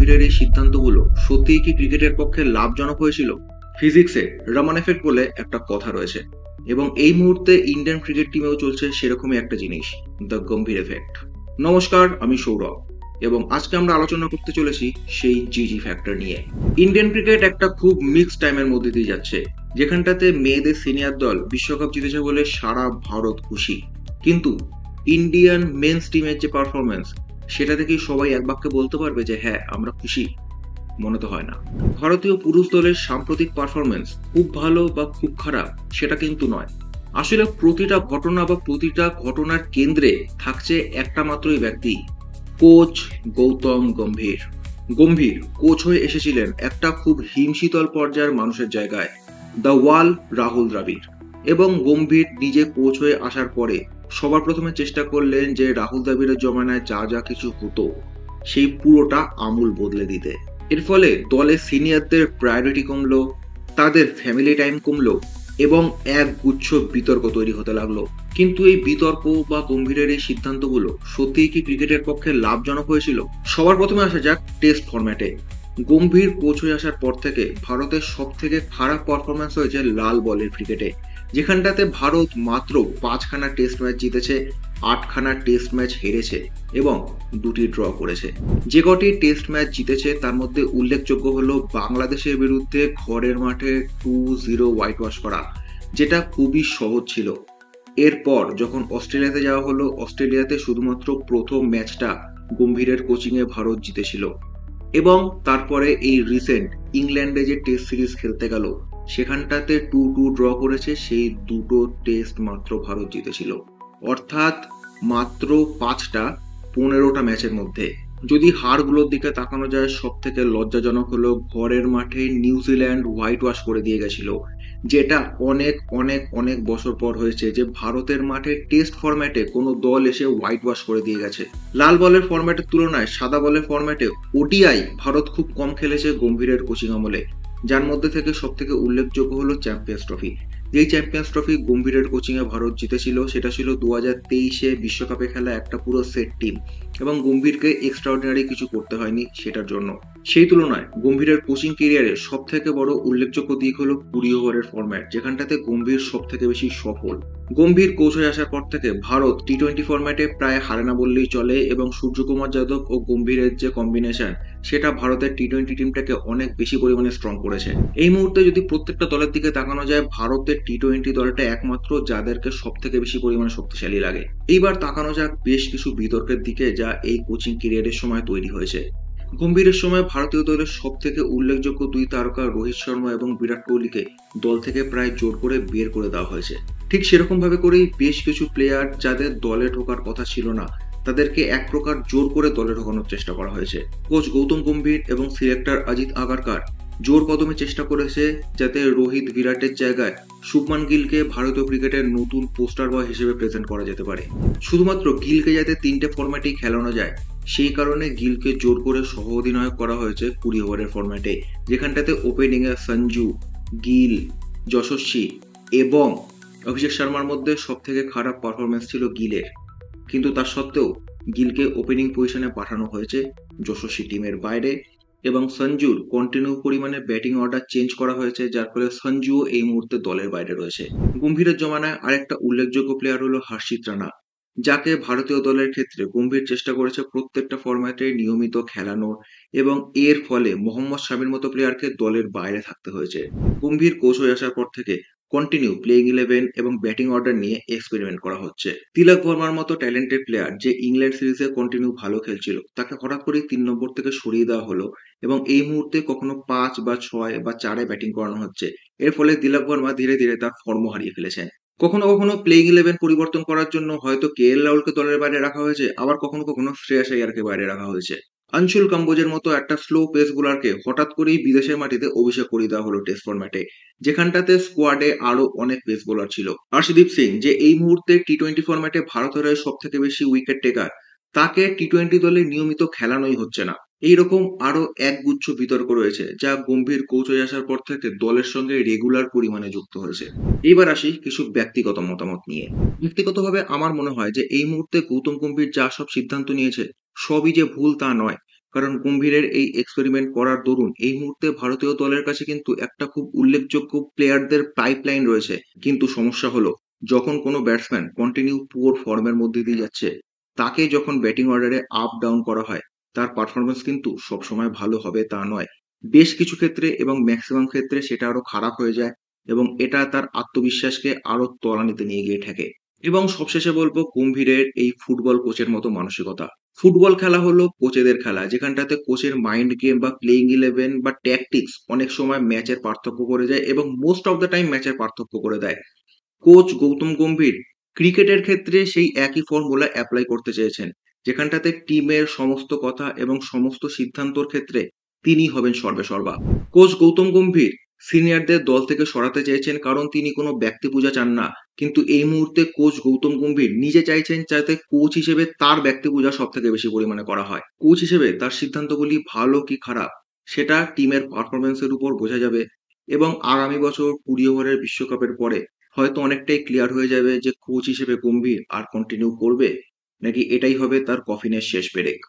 গম্ভীরের এই সিদ্ধান্তগুলো সত্যিই কি ক্রিকেটের পক্ষে লাভজনক হয়েছিল? ফিজিক্সে রামান এফেক্ট বলে একটা কথা রয়েছে, এবং এই মুহূর্তে ইন্ডিয়ান ক্রিকেট টিমেও চলছে সেরকমই একটা জিনিস, দ্য গম্ভীর এফেক্ট। নমস্কার, আমি সৌরভ, এবং আজকে আমরা আলোচনা করতে চলেছি সেই জিজি ফ্যাক্টর নিয়ে। ইন্ডিয়ান ক্রিকেট একটা খুব মিক্সড টাইমের মধ্যে দিয়ে যাচ্ছে, যেখানটাতে মেয়েদের সিনিয়র দল বিশ্বকাপ জিতেছে বলে সারা ভারত খুশি, কিন্তু ইন্ডিয়ান মেন্স টিমের যে পারফরমেন্স, সেটা থেকেই সবাই এক বাক্যে বলতে পারবে যে হ্যাঁ আমরা খুশি? মনে তো হয় না। ভারতীয় পুরুষ দলের সাম্প্রতিক পারফরমেন্স খুব ভালো বা খুব খারাপ সেটা কিন্তু নয়। আসলে প্রতিটা ঘটনা বা প্রতিটা ঘটনার কেন্দ্রে থাকছে একটা মাত্রই ব্যক্তি, কোচ গৌতম গম্ভীর। গম্ভীর কোচ হয়ে এসেছিলেন একটা খুব হিমশীতল পর্যায়ের মানুষের জায়গায়, দ্য ওয়াল রাহুল দ্রাবিড়। এবং গম্ভীর নিজে কোচ হয়ে আসার পরে সবার প্রথমে চেষ্টা করলেন যে রাহুল দ্রাবিড়ের জমানায় যা যা কিছু হতো সেই পুরোটা আমূল বদলে দিতে। এর ফলে দলের সিনিয়রদের প্রায়োরিটি কমলো, তাদের ফ্যামিলি টাইম কমলো, এবং এক গুচ্ছ বিতর্ক তৈরি হতে লাগলো। কিন্তু এই বিতর্ক বা গম্ভীরের এই সিদ্ধান্তগুলো সত্যিই কি ক্রিকেটের পক্ষে লাভজনক হয়েছিল? সবার প্রথমে আসা যাক টেস্ট ফরম্যাটে। গম্ভীর কোচ হয়ে আসার পর থেকে ভারতের সব থেকে খারাপ পারফরমেন্স হয়েছে লাল বলের ক্রিকেটে, যেখানটাতে ভারত মাত্র 5খানা টেস্ট ম্যাচ জিতেছে, 8খানা টেস্ট ম্যাচ হেরেছে এবং 2টি ড্র করেছে। যে কটি টেস্ট ম্যাচ জিতেছে তার মধ্যে উল্লেখযোগ্য হলো বাংলাদেশের বিরুদ্ধে ঘরের মাঠে 2-0 হোয়াইট ওয়াশ করা, যেটা খুবই সহজ ছিল। এরপর যখন অস্ট্রেলিয়াতে যাওয়া হলো, অস্ট্রেলিয়াতে শুধুমাত্র প্রথম ম্যাচটা গম্ভীরের কোচিংয়ে ভারত জিতেছিল, এবং তারপরে এই রিসেন্ট ইংল্যান্ডে যে টেস্ট সিরিজ খেলতে গেল সেখানটাতে 2-2 ড্র করেছে, সেই দুটো টেস্ট মাত্র ভারত জিতেছিল। অর্থাৎ মাত্র 5টা 15টা ম্যাচের মধ্যে। যদি হারগুলোর দিকে তাকানো যায়, সব থেকে লজ্জাজনক হলো ঘরের মাঠে নিউজিল্যান্ড হোয়াইট ওয়াশ করে দিয়ে গেছিল, যেটা অনেক অনেক অনেক বছর পর হয়েছে যে ভারতের মাঠে টেস্ট ফরম্যাটে কোনো দল এসে হোয়াইট ওয়াশ করে দিয়ে গেছে। লাল বলের ফরম্যাটের তুলনায় সাদা বলের ফরম্যাটে ওডিআই ভারত খুব কম খেলেছে গম্ভীরের কোচিং আমলে, যার মধ্যে থেকে সব থেকে উল্লেখযোগ্য হলো চ্যাম্পিয়ন্স ট্রফি। যেই চ্যাম্পিয়ন্স ট্রফি গম্ভীরের কোচিং এ ভারত জিতেছিল সেটা ছিল 2023-এ বিশ্বকাপে খেলা একটা পুরো সেট টিম, এবং গম্ভীরকে এক্সট্রাঅর্ডিনারি কিছু করতে হয়নি সেটার জন্য। সেই তুলনায় গম্ভীরের কোচিং কেরিয়ারের সব থেকে বড় উল্লেখযোগ্য দিক হলো 20 ওভারের ফরম্যাট, যেখানটাতে গম্ভীর সব থেকে বেশি সফল। গম্ভীর কোচ হয়ে আসার পর থেকে ভারত টি-20 ফরম্যাটে প্রায় হারে না বললেই চলে, এবং সূর্যকুমার যাদব ও গম্ভীরের যে কম্বিনেশন সেটা ভারতের টি-20 টিমটাকে অনেক বেশি পরিমাণে স্ট্রং করেছে। এই মুহূর্তে যদি প্রত্যেকটা দলের দিকে তাকানো যায়, ভারতের টি-20 দলটা একমাত্র যাদেরকে সব থেকে বেশি পরিমাণে শক্তিশালী লাগে। এইবার তাকানো যাক বেশ কিছু বিতর্কের দিকে যা এই কোচিং ক্যারিয়ারের সময় তৈরি হয়েছে। গম্ভীরের সময় ভারতীয় দলের সব থেকে উল্লেখযোগ্য 2 তারকা রোহিত শর্মা এবং বিরাট কোহলিকে দল থেকে প্রায় জোর করে বের করে দেওয়া হয়েছে। ঠিক সেরকম ভাবে করেই বেশ কিছু প্লেয়ার যাদের দলে ঢোকার কথা ছিল না, তাদেরকে এক প্রকার জোর করে দলে ঢোকানোর চেষ্টা করা হয়েছে। কোচ গৌতম গম্ভীর এবং সিলেক্টর অজিত আগারকার জোর কদমে চেষ্টা করেছে যাতে রোহিত বিরাটের জায়গায় শুভমান গিলকে ভারতীয় ক্রিকেটের নতুন পোস্টার বয় হিসেবে প্রেজেন্ট করা যেতে পারে। শুধুমাত্র গিলকে যাতে 3টে ফরম্যাটেই খেলানো যায় সেই কারণে গিলকে জোর করে সহ অধিনায়ক করা হয়েছে 20 ওভারের ফরম্যাটে, যেখানটাতে ওপেনিং এ সঞ্জু, গিল, যশস্বী এবং অভিষেক শর্মার মধ্যে সব থেকে খারাপ পারফরমেন্স ছিল গিলের, কিন্তু তা সত্ত্বেও গিলকে ওপেনিং পজিশনে পাঠানো হয়েছে যশস্বী টিমের বাইরে, এবং সঞ্জুর কন্টিনিউ পরিমাণে ব্যাটিং অর্ডার চেঞ্জ করা হয়েছে, যার ফলে সঞ্জুও এই মুহূর্তে দলের বাইরে রয়েছে। গম্ভীরের জমানায় আরেকটা উল্লেখযোগ্য প্লেয়ার হলো হর্ষিত রানা, যাকে ভারতীয় দলের ক্ষেত্রে গম্ভীর চেষ্টা করেছে প্রত্যেকটা ফরম্যাটে নিয়মিত খেলানোর, এবং এর ফলে মোহাম্মদ শামির মতো প্লেয়ারকে দলের বাইরে থাকতে হয়েছে। গম্ভীর কোচ হয়ে আসার পর থেকে কন্টিনিউ প্লেইং 11 এবং ব্যাটিং অর্ডার নিয়ে এক্সপেরিমেন্ট করা হচ্ছে। তিলক বর্মার মতো ট্যালেন্টেড প্লেয়ার যে ইংল্যান্ড সিরিজে কন্টিনিউ ভালো খেলছিল, তাকে হঠাৎ করে 3 নম্বর থেকে সরিয়ে দেওয়া হলো, এবং এই মুহূর্তে কখনো 5 বা 6 বা 4-এ ব্যাটিং করানো হচ্ছে। এর ফলে তিলক বর্মা ধীরে ধীরে তার ফর্ম হারিয়ে ফেলেছেন। কখনো কখনো প্লেইং 11 পরিবর্তন করার জন্য হয়তো কেএল রাহুলকে দলের বাইরে রাখা হয়েছে, আবার কখনো কখনো শ্রেয়াস আইয়ারকে বাইরে রাখা হয়েছে। আনশুল কাম্বোজের মতো একটা স্লো পেস বোলারকে হঠাৎ করেই বিদেশের মাটিতে অভিষেক করিয়ে দেওয়া হলো টেস্ট ফরম্যাটে, যেখানটাতে স্কোয়াডে আরো অনেক পেস বোলার ছিল। আর্শদীপ সিং, যে এই মুহূর্তে টি-20 ফরম্যাটে ভারতের হয়ে সব থেকে বেশি উইকেট টেকার, তাকে টি-20 দলে নিয়মিত খেলানোই হচ্ছে না। এইরকম আরো একগুচ্ছ বিতর্ক রয়েছে যা গম্ভীর কোচ হয়ে আসার পর থেকে দলের সঙ্গে রেগুলার পরিমাণে যুক্ত হয়েছে। এবার আসি কিছু ব্যক্তিগত মতামত নিয়ে। ব্যক্তিগতভাবে আমার মনে হয় যে এই মুহূর্তে গৌতম গম্ভীর যা সব সিদ্ধান্ত নিয়েছে সবই যে ভুল তা নয়, কারণ গম্ভীরের এই এক্সপেরিমেন্ট করার দরুন এই মুহূর্তে ভারতীয় দলের কাছে কিন্তু একটা খুব উল্লেখযোগ্য প্লেয়ারদের পাইপলাইন রয়েছে। কিন্তু সমস্যা হলো, যখন কোনো ব্যাটসম্যান কন্টিনিউ পুয়ার ফর্মের মধ্যে দিয়ে যাচ্ছে, তাকে যখন ব্যাটিং অর্ডারে আপ ডাউন করা হয়, তার পারফরমেন্স কিন্তু সবসময় ভালো হবে তা নয়। বেশ কিছু ক্ষেত্রে এবং ম্যাক্সিমাম ক্ষেত্রে সেটা আরো খারাপ হয়ে যায়, এবং এটা তার আত্মবিশ্বাসকে আরো তলানিতে নিয়ে গিয়ে ঠেকে। এবং সবশেষে বলবো, গম্ভীরের এই ফুটবল কোচের মতো মানসিকতা। ফুটবল খেলা হলো কোচেদের খেলা, যেখানটাতে কোচের মাইন্ড গেম বা প্লেইং ইলেভেন বা ট্যাকটিক্স অনেক সময় ম্যাচের পার্থক্য করে যায়, এবং মোস্ট অফ দ্য টাইম ম্যাচের পার্থক্য করে দেয়। কোচ গৌতম গম্ভীর ক্রিকেটের ক্ষেত্রে সেই একই ফর্মুলা অ্যাপ্লাই করতে চেয়েছেন, যেখানটাতে টিমের সমস্ত কথা এবং সমস্ত সিদ্ধান্তর ক্ষেত্রে তিনি হবেন সর্বেসর্বা। কোচ গৌতম গম্ভীর সিনিয়রদের দল থেকে সরাতে চেয়েছেন, কারণ তিনি কোনো ব্যক্তি পূজা চান না। কিন্তু এই মুহূর্তে কোচ গৌতম গম্ভীর নিজে চাইছেন যাতে কোচ হিসেবে তার ব্যক্তি পূজা সব থেকে বেশি পরিমাণে করা হয়। কোচ হিসেবে তার সিদ্ধান্তগুলি ভালো কি খারাপ, সেটা টিমের পারফরমেন্সের উপর বোঝা যাবে। এবং আগামী বছর 20 ওভারের বিশ্বকাপের পরে হয়তো অনেকটাই ক্লিয়ার হয়ে যাবে যে কোচ হিসেবে গম্ভীর আর কন্টিনিউ করবে, নাকি এটাই হবে তার কফিনের শেষ পেরেক।